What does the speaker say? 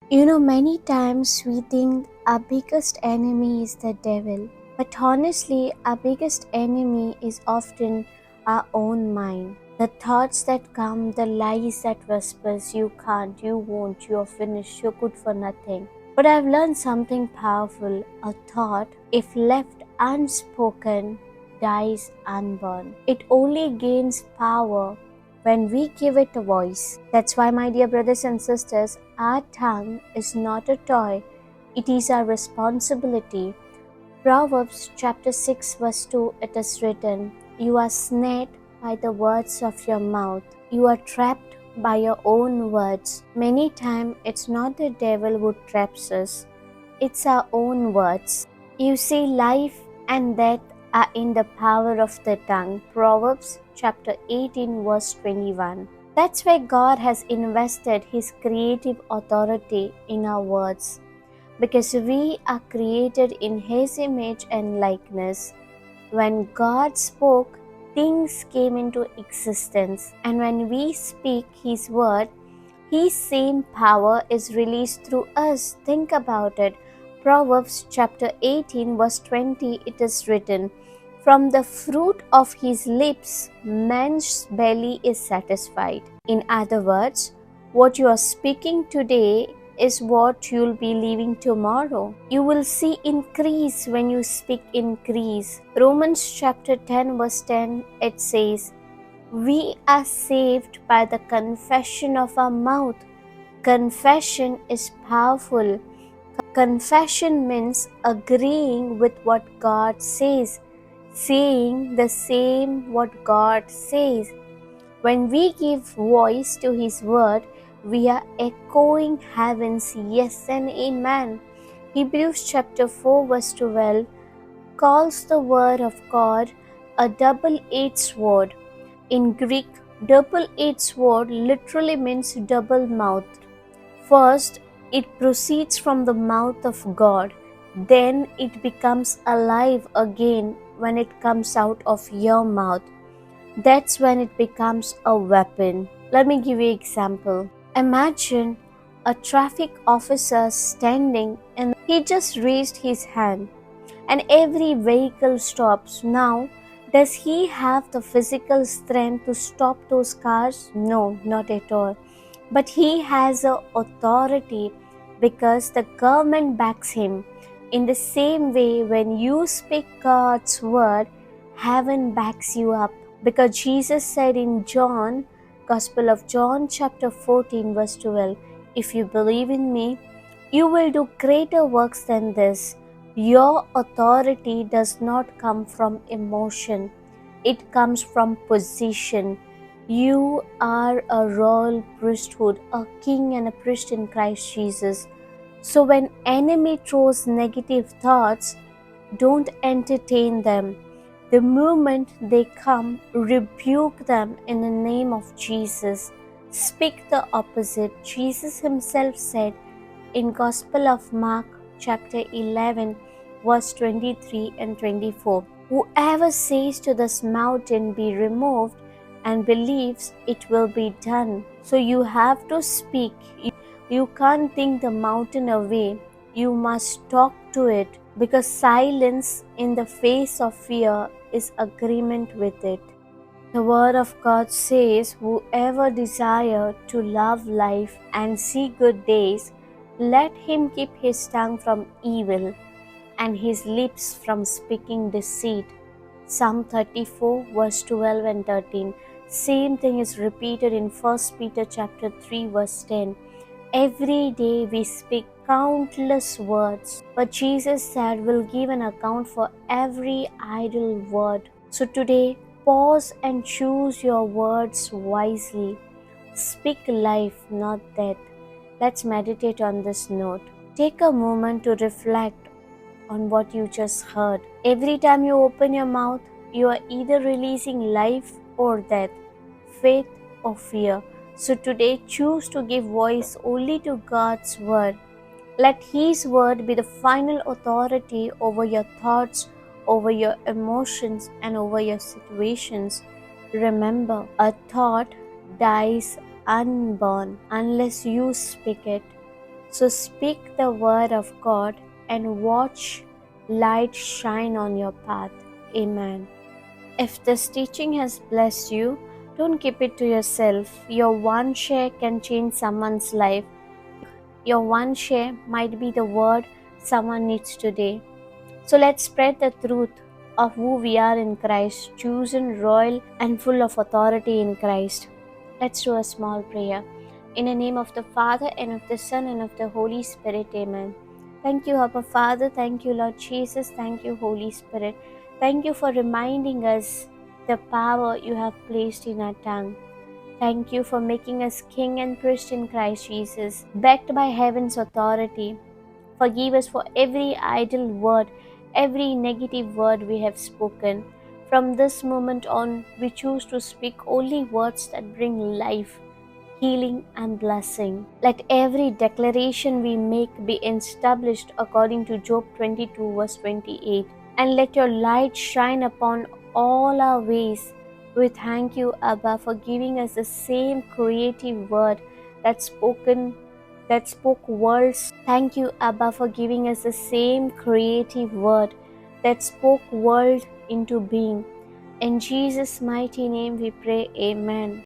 Many times we think our biggest enemy is the devil, but honestly, our biggest enemy is often our own mind. The thoughts that come, the lies that whispers, you can't, you won't, you're finished, you're good for nothing. But I've learned something powerful. A thought, if left unspoken, dies unborn. It only gains power when we give it a voice. That's why, my dear brothers and sisters, our tongue is not a toy, it is our responsibility. Proverbs chapter 6 verse 2, it is written, "You are snared by the words of your mouth. You are trapped by your own words." Many times it's not the devil who traps us, it's our own words. You see, life and death are in the power of the tongue. Proverbs chapter 18 verse 21. That's where God has invested His creative authority in our words. Because we are created in His image and likeness. When God spoke, things came into existence. And when we speak His word, His same power is released through us. Think about it. Proverbs chapter 18 verse 20, it is written, "From the fruit of his lips, man's belly is satisfied." In other words, what you are speaking today is what you'll be leaving tomorrow. You will see increase when you speak increase. Romans chapter 10 verse 10, it says, "We are saved by the confession of our mouth." Confession is powerful. Confession means agreeing with what God says, saying the same what God says. When we give voice to His word, we are echoing heaven's yes and amen. Hebrews chapter 4 verse 12 calls the word of God a double-edged sword. In Greek, double-edged sword literally means double-mouthed. First, it proceeds from the mouth of God. Then it becomes alive again when it comes out of your mouth. That's when it becomes a weapon. Let me give you an example. Imagine a traffic officer standing and he just raised his hand and every vehicle stops. Now, does he have the physical strength to stop those cars? No, not at all. But he has a authority because the government backs him. In the same way, when you speak God's word, heaven backs you up. Because Jesus said in John, Gospel of John chapter 14 verse 12, "If you believe in me, you will do greater works than this." Your authority does not come from emotion. It comes from position. You are a royal priesthood, a king and a priest in Christ Jesus. So when enemy throws negative thoughts, don't entertain them. The moment they come, rebuke them in the name of Jesus. Speak the opposite. Jesus himself said in Gospel of Mark chapter 11 verse 23 and 24, "Whoever says to this mountain, be removed, and believes it will be done." So you have to speak. You can't think the mountain away. You must talk to it, because silence in the face of fear is agreement with it. The word of God says, "Whoever desire to love life and see good days, let him keep his tongue from evil and his lips from speaking deceit." Psalm 34 verse 12 and 13. Same thing is repeated in 1 Peter chapter 3 verse 10. Every day we speak countless words, but Jesus said we'll give an account for every idle word. So today, pause and choose your words wisely. Speak life, not death. Let's meditate on this note. Take a moment to reflect on what you just heard. Every time you open your mouth, you are either releasing life or death, faith or fear. So today, choose to give voice only to God's word. Let His word be the final authority over your thoughts, over your emotions, and over your situations. Remember, a thought dies unborn unless you speak it. So speak the word of God and watch light shine on your path. Amen. If this teaching has blessed you, don't keep it to yourself. Your one share can change someone's life. Your one share might be the word someone needs today. So let's spread the truth of who we are in Christ, chosen, royal, and full of authority in Christ. Let's do a small prayer. In the name of the Father, and of the Son, and of the Holy Spirit, amen. Thank you, Abba Father. Thank you, Lord Jesus. Thank you, Holy Spirit. Thank you for reminding us the power you have placed in our tongue. Thank you for making us king and priest in Christ Jesus, backed by heaven's authority. Forgive us for every idle word, every negative word we have spoken. From this moment on, we choose to speak only words that bring life, healing, and blessing. Let every declaration we make be established according to Job 22, verse 28. And let your light shine upon all our ways. We thank you, Abba, for giving us the same creative word that spoke worlds. Thank you, Abba, for giving us the same creative word that spoke world into being. In Jesus' mighty name we pray, amen.